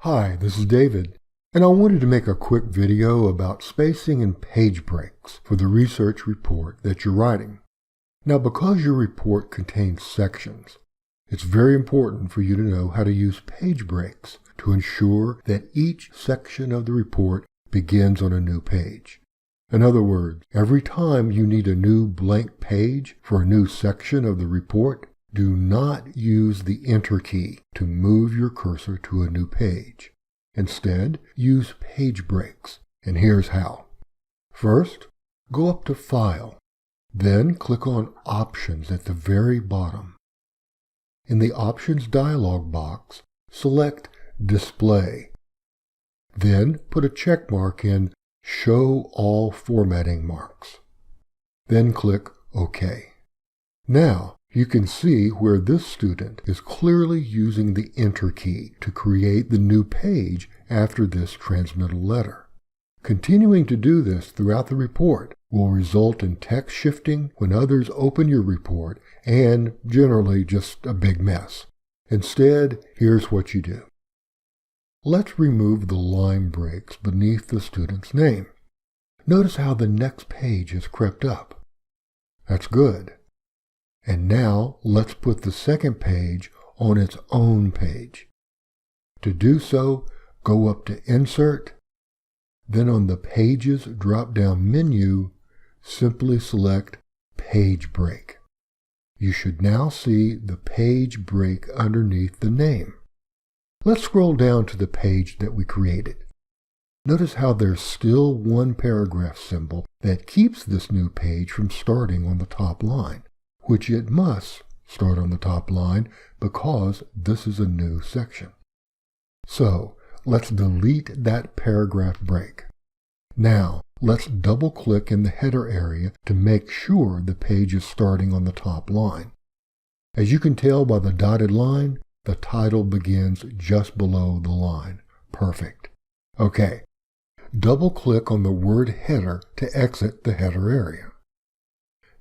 Hi, this is David, and I wanted to make a quick video about spacing and page breaks for the research report that you're writing. Now, because your report contains sections, it's very important for you to know how to use page breaks to ensure that each section of the report begins on a new page. In other words, every time you need a new blank page for a new section of the report, do not use the Enter key to move your cursor to a new page. Instead, use page breaks, and here's how. First, go up to File, then click on Options at the very bottom. In the Options dialog box, select Display. Then put a check mark in Show All Formatting Marks. Then click OK. Now, you can see where this student is clearly using the Enter key to create the new page after this transmittal letter. Continuing to do this throughout the report will result in text shifting when others open your report and generally just a big mess. Instead, here's what you do. Let's remove the line breaks beneath the student's name. Notice how the next page has crept up. That's good. And now let's put the second page on its own page. To do so, go up to Insert, then on the Pages drop-down menu, simply select Page Break. You should now see the page break underneath the name. Let's scroll down to the page that we created. Notice how there's still one paragraph symbol that keeps this new page from starting on the top line, which it must start on the top line because this is a new section. So let's delete that paragraph break. Now let's double-click in the header area to make sure the page is starting on the top line. As you can tell by the dotted line, the title begins just below the line. Perfect. Okay. Double-click on the word header to exit the header area.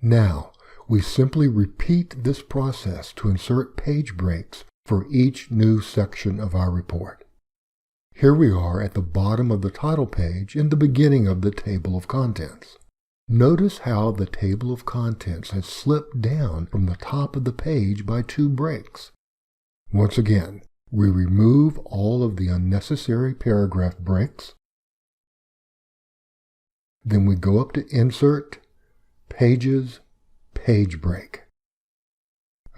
Now, we simply repeat this process to insert page breaks for each new section of our report. Here we are at the bottom of the title page in the beginning of the table of contents. Notice how the table of contents has slipped down from the top of the page by 2 breaks. Once again, we remove all of the unnecessary paragraph breaks. Then we go up to Insert, Pages, Page Break.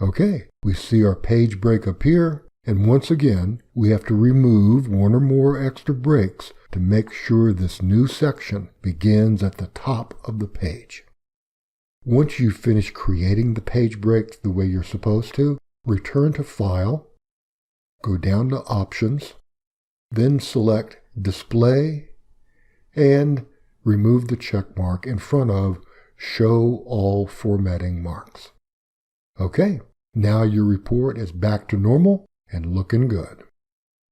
Okay, we see our page break appear, and once again, we have to remove one or more extra breaks to make sure this new section begins at the top of the page. Once you've finished creating the page breaks the way you're supposed to, return to File, go down to Options, then select Display, and remove the check mark in front of Show All Formatting Marks. Okay, now your report is back to normal and looking good.